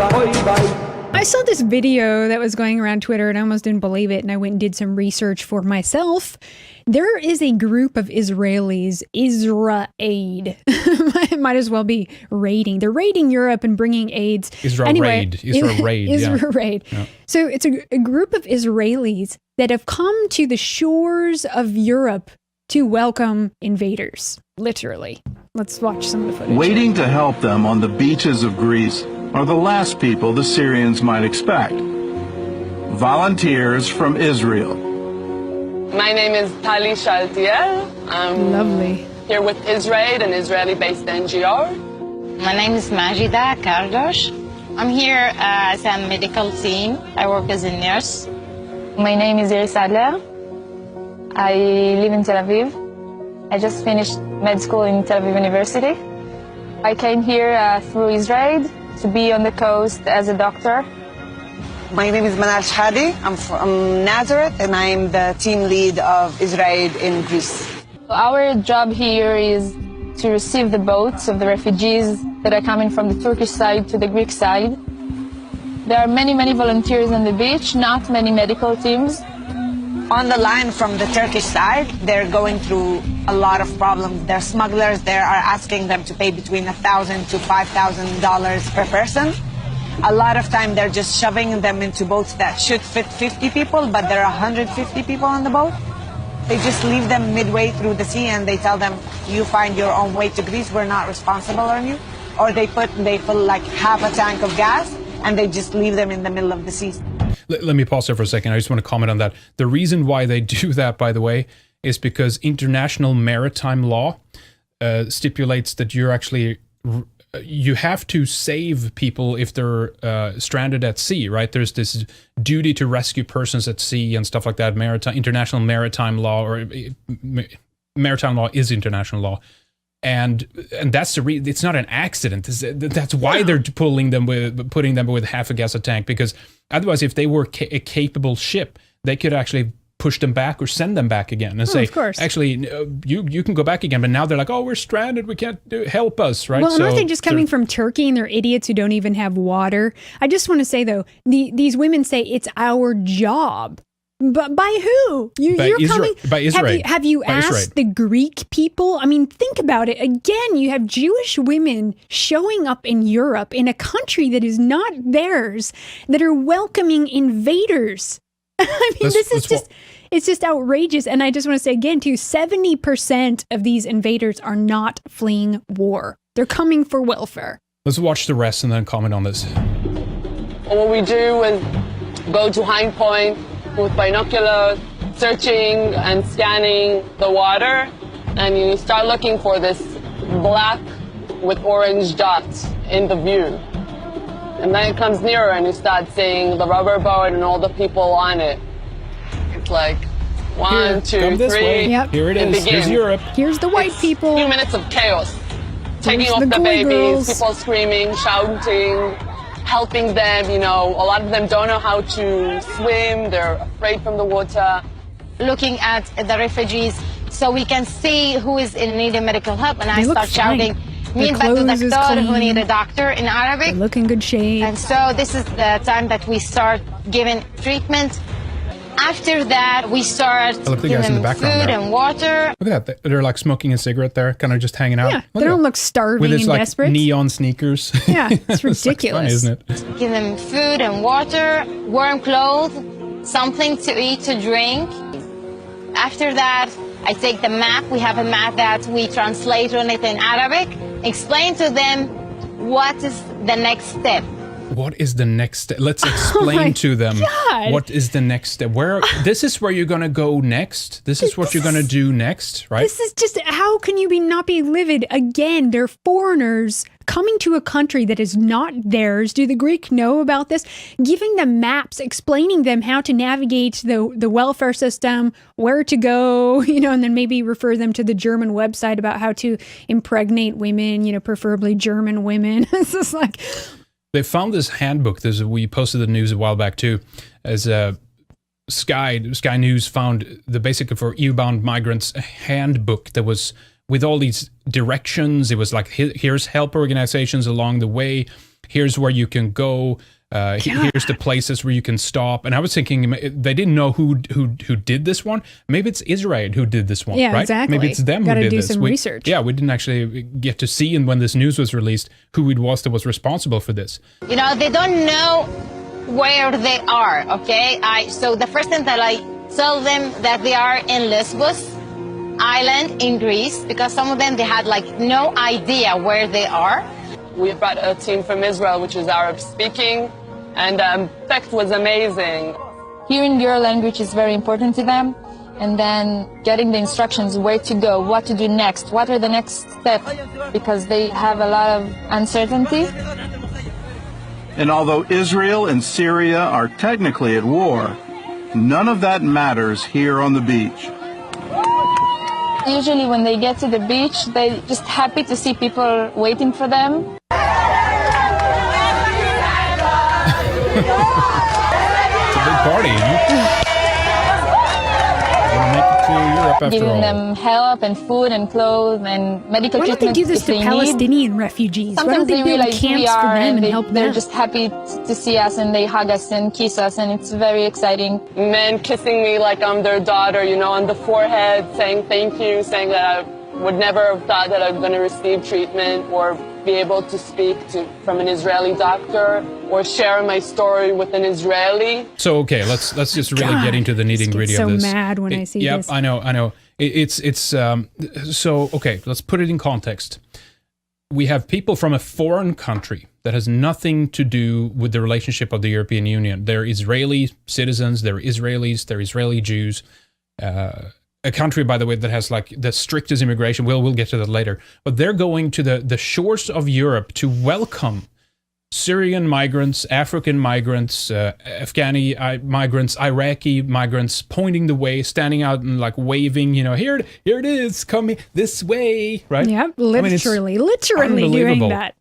I saw this video that was going around Twitter and I almost didn't believe it, and I went and did some research for myself. There is a group of Israelis, Israaid. Might as well be raiding. They're raiding Europe and bringing aids. Israel Raid. Yeah. So it's a group of Israelis that have come to the shores of Europe to welcome invaders, literally. Let's watch some of the footage. Waiting to help them on the beaches of Greece are the last people the Syrians might expect. Volunteers from Israel. My name is Tali Shaltiel. I'm Lovely. here with Israel, an Israeli-based NGO. My name is Majida Kardosh. I'm here as a medical team. I work as a nurse. My name is Iris Adler. I live in Tel Aviv. I just finished med school in Tel Aviv University. I came here through Israel to be on the coast as a doctor. My name is Manal Shhadi. I'm from Nazareth, and I'm the team lead of Israel in Greece. Our job here is to receive the boats of the refugees that are coming from the Turkish side to the Greek side. There are many, many volunteers on the beach, not many medical teams. On the line from the Turkish side, they're going through a lot of problems. Their smugglers there are asking them to pay between $1,000 to $5,000 per person. A lot of time they're just shoving them into boats that should fit 50 people, but there are 150 people on the boat. They just leave them midway through the sea and they tell them, you find your own way to Greece, we're not responsible on you. Or they fill like half a tank of gas and they just leave them in the middle of the sea. Let me pause there for a second. I just want to comment on that. The reason why they do that, by the way, is because international maritime law stipulates that you have to save people if they're stranded at sea, right? There's this duty to rescue persons at sea and stuff like that. International maritime law, or maritime law is international law. And that's the reason. It's not an accident. That's why they're putting them with half a gas a tank, because otherwise, if they were a capable ship, they could actually push them back or send them back again and say, actually, you can go back again. But now they're like, oh, we're stranded. We can't help us, right? Well, aren't they just coming from Turkey and they're idiots who don't even have water? I just want to say, though, these women say it's our job. But by who? You're coming by Israel. Have you asked the Greek people? I mean, think about it. Again, you have Jewish women showing up in Europe, in a country that is not theirs, that are welcoming invaders. I mean, it's just outrageous. And I just want to say again, too, 70% of these invaders are not fleeing war. They're coming for welfare. Let's watch the rest and then comment on this. What we do is go to Hind Point with binoculars, searching and scanning the water, and you start looking for this black with orange dots in the view. And then it comes nearer and you start seeing the rubber boat and all the people on it. It's like one, two, three. Yep. Here it is. Here's Europe. Here's the white people. A few minutes of chaos. Taking Here's off the babies, girls. people screaming, shouting, helping them. You know, a lot of them don't know how to swim. They're afraid from the water. Looking at the refugees so we can see who is in need of medical help. And I start shouting, Their clothes is doctor, who clean. need a doctor in Arabic. They look in good shape. And so this is the time that we start giving treatment. After that, we start giving them food and water. Look at that. They're like smoking a cigarette there, kind of just hanging out. Yeah, they don't look starving with his, and like, desperate. neon sneakers. Yeah, it's ridiculous. It's like fun, isn't it? Give them food and water, warm clothes, something to eat, to drink. After that, I take the map. We have a map that we translate on it in Arabic. Explain to them what is the next step. What is the next step? Let's explain to them what is the next step. This is where you're going to go next. This is what you're going to do next, right? This is just, how can you not be livid? Again, they're foreigners coming to a country that is not theirs. Do the Greek know about this? Giving them maps, explaining them how to navigate the welfare system, where to go, and then maybe refer them to the German website about how to impregnate women, preferably German women. It's just like... They found this handbook. We posted the news a while back too, as Sky News found basically for EU-bound migrants a handbook that was with all these directions. It was like, here's help organizations along the way. here's where you can go. Here's the places where you can stop. And I was thinking they didn't know who did this one. Maybe it's Israel who did this one, Yeah, right? exactly. Maybe it's them Gotta who did do this. some research. Yeah, we didn't actually get to see, and when this news was released, who it was that was responsible for this. You know, they don't know where they are, okay? So the first thing that I tell them that they are in Lesbos Island in Greece, because some of them, they had like no idea where they are. We brought a team from Israel, which is Arab speaking, and the effect was amazing. Hearing your language is very important to them, and then getting the instructions where to go, what to do next, what are the next steps, because they have a lot of uncertainty. And although Israel and Syria are technically at war, none of that matters here on the beach. Usually when they get to the beach, they're just happy to see people waiting for them. It's a big party, you know? Gonna make it to Europe after Giving all. them help and food and clothes and medical Why don't they treatment do this if to they need. Palestinian refugees? Why don't Sometimes they they build realize who we camps for are them and and help they're them? just happy to see us and they hug us and kiss us, and it's very exciting. Men kissing me like I'm their daughter, you know, on the forehead, saying thank you, saying that I would never have thought that I'm going to receive treatment or be able to speak from an Israeli doctor or share my story with an Israeli. So okay, let's just really get into the nitty gritty so of this. mad when I see this. Yep, I know. It's so okay. Let's put it in context. We have people from a foreign country that has nothing to do with the relationship of the European Union. They're Israeli citizens. They're Israelis. They're Israeli Jews. A country, by the way, that has like the strictest immigration. We'll get to that later. But they're going to the shores of Europe to welcome Syrian migrants, African migrants, Afghani migrants, Iraqi migrants, pointing the way, standing out and like waving, you know, here it is, come this way, right? Yeah, literally doing that.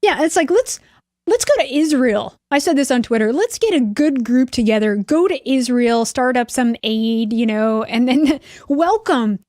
Yeah, it's like let's go to Israel. I said this on Twitter. Let's get a good group together, go to Israel, start up some aid, you know, and then welcome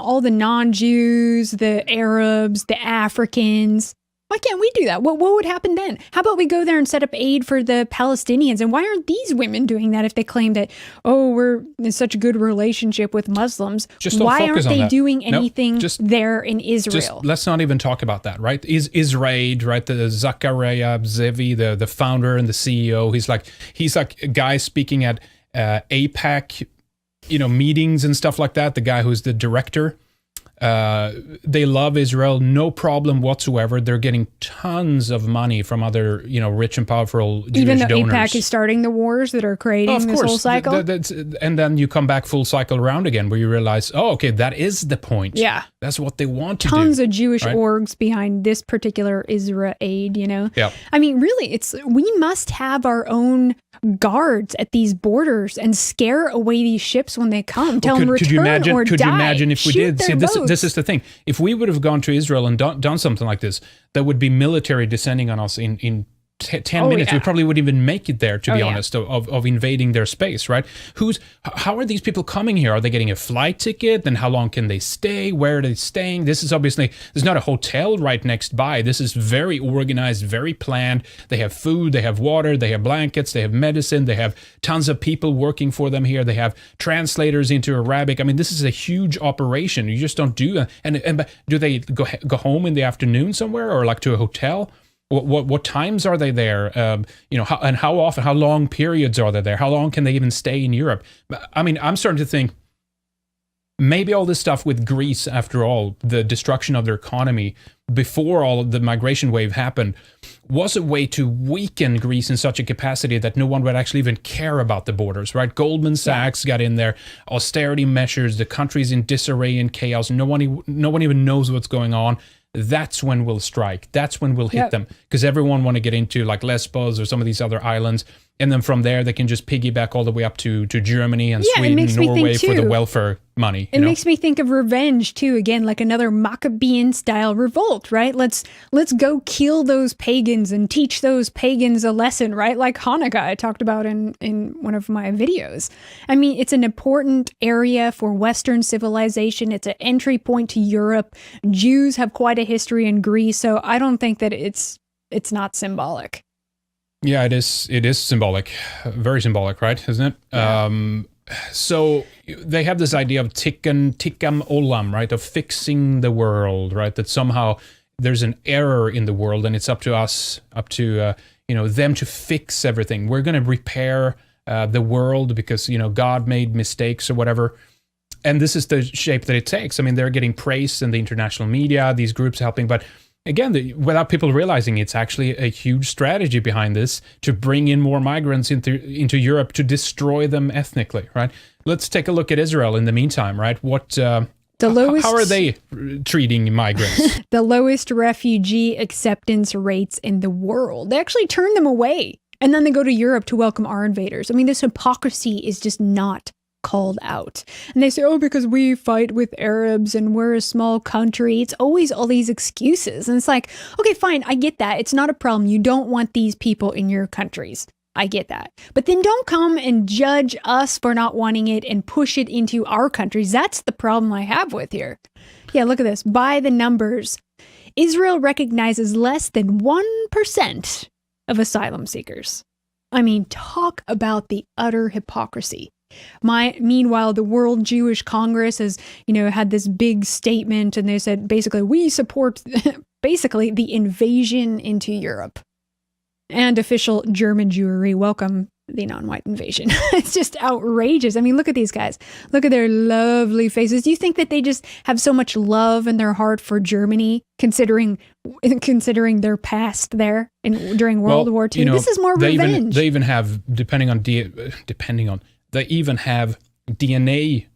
all the non-Jews, the Arabs, the Africans. Why can't we do that? What would happen then? How about we go there and set up aid for the Palestinians? And why aren't these women doing that if they claim that, we're in such a good relationship with Muslims? Why aren't they doing anything there in Israel? Let's not even talk about that, right? Israel, right? The Zachariah Zevi, the founder and the CEO, he's like a guy speaking at APAC, you know, meetings and stuff like that. The guy who's the director. They love Israel, no problem whatsoever. They're getting tons of money from other, you know, rich and powerful Jewish Even though donors. AIPAC is starting the wars that are creating this whole cycle? And then you come back full cycle around again where you realize, okay, that is the point. Yeah. That's what they want to do. Tons of Jewish orgs behind this particular Israel aid, you know? Yeah. I mean, really, we must have our own guards at these borders and scare away these ships when they come. Tell them return or die. Could you imagine if we did? See, This is the thing. If we would have gone to Israel and done something like this, there would be military descending on us in 10 minutes. Yeah. We probably wouldn't even make it there, to be honest, of invading their space, right? How are these people coming here? Are they getting a flight ticket? Then how long can they stay? Where are they staying? This is obviously, there's not a hotel right next by. This is very organized, very planned. They have food, they have water, they have blankets, they have medicine, they have tons of people working for them here. They have translators into Arabic. I mean, this is a huge operation. You just don't do that. And do they go home in the afternoon somewhere or like to a hotel? What times are they there? You know, how often? How long periods are they there? How long can they even stay in Europe? I mean, I'm starting to think maybe all this stuff with Greece, after all, the destruction of their economy before all of the migration wave happened, was a way to weaken Greece in such a capacity that no one would actually even care about the borders, right? Goldman Sachs got in there, austerity measures, the country's in disarray and chaos. No one even knows what's going on. That's when we'll strike. That's when we'll hit them, because everyone want to get into like Lesbos or some of these other islands, and then from there they can just piggyback all the way up to Germany and Sweden and Norway for the welfare money. It makes me think of revenge too. Again, like another Maccabean style revolt, right? Let's go kill those pagans and teach those pagans a lesson, right? Like Hanukkah, I talked about in one of my videos. I mean, it's an important area for Western civilization. It's an entry point to Europe. Jews have quite a history in Greece, so I don't think that it's it's not symbolic. Yeah, it is. It is symbolic, very symbolic, right? Isn't it? Yeah. So they have this idea of tikkun olam, right? Of fixing the world, right? That somehow there's an error in the world, and it's up to us, them to fix everything. We're going to repair the world because God made mistakes or whatever. And this is the shape that it takes. I mean, they're getting praised in the international media, these groups helping, but again, without people realizing, it's actually a huge strategy behind this to bring in more migrants into Europe to destroy them ethnically, right? Let's take a look at Israel in the meantime, right? How are they treating migrants? The lowest refugee acceptance rates in the world. They actually turn them away, and then they go to Europe to welcome our invaders. I mean, this hypocrisy is just not called out. And they say, oh, because we fight with Arabs and we're a small country. It's always all these excuses. And it's like, okay, fine, I get that. It's not a problem. You don't want these people in your countries. I get that. But then don't come and judge us for not wanting it and push it into our countries. That's the problem I have with here. Yeah, look at this. By the numbers, Israel recognizes less than 1% of asylum seekers. I mean, talk about the utter hypocrisy. Meanwhile, the World Jewish Congress has, had this big statement, and they said, basically, we support, the invasion into Europe. And official German Jewry welcome the non-white invasion. It's just outrageous. I mean, look at these guys. Look at their lovely faces. Do you think that they just have so much love in their heart for Germany, considering their past there during World War II? This is more revenge. They even have, they even have DNA,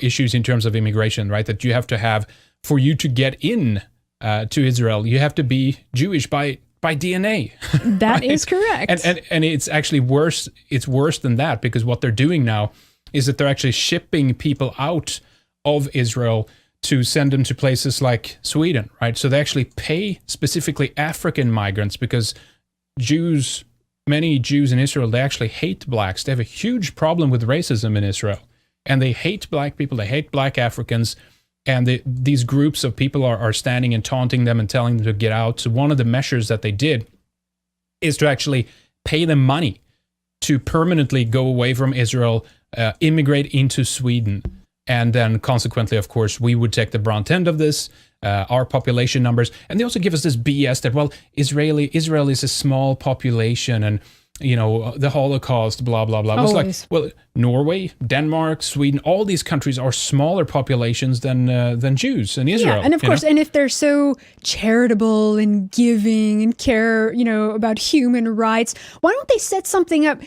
issues in terms of immigration, right? That you have to have, for you to get in to Israel, you have to be Jewish by DNA. That right? is correct. And it's actually worse. It's worse than that, because what they're doing now is that they're actually shipping people out of Israel to send them to places like Sweden, right? So they actually pay specifically African migrants, because many Jews in Israel, they actually hate blacks. They have a huge problem with racism in Israel. And they hate black people. They hate black Africans. And these groups of people are standing and taunting them and telling them to get out. So one of the measures that they did is to actually pay them money to permanently go away from Israel, immigrate into Sweden. And then consequently, of course, we would take the brunt end of this, our population numbers. And they also give us this BS that, well, Israel is a small population, and the Holocaust, blah, blah, blah. It was like, well, Norway, Denmark, Sweden, all these countries are smaller populations than Jews in Israel. Yeah, and of course, and if they're so charitable and giving and care, about human rights, why don't they set something up?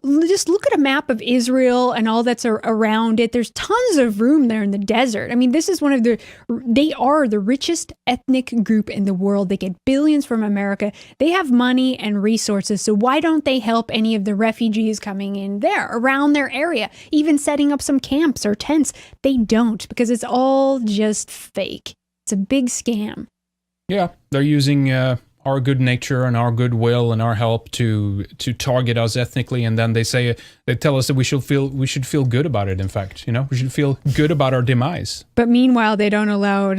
Just look at a map of Israel and all that's around it. There's tons of room there in the desert. I mean, this is they are the richest ethnic group in the world. They get billions from America. They have money and resources. So why don't they help any of the refugees coming in there, around their area, even setting up some camps or tents? They don't, because it's all just fake. It's a big scam. Yeah, they're using our good nature and our goodwill and our help to target us ethnically, and then they tell us that we should feel good about it. In fact, we should feel good about our demise. But meanwhile, they don't allow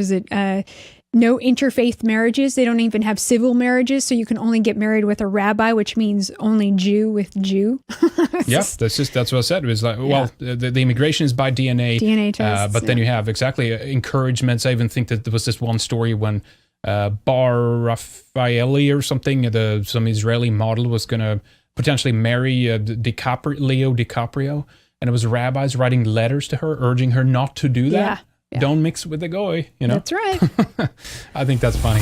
no interfaith marriages. They don't even have civil marriages, so you can only get married with a rabbi, which means only Jew with Jew. Yeah, that's what I said. It was like, well, the immigration is by DNA tests, but then you have encouragements. I even think that there was this one story when Bar Raffaeli or something, some Israeli model was going to potentially marry Leo DiCaprio, and it was rabbis writing letters to her urging her not to do that. Yeah. Don't mix with the goy, That's right. I think that's funny.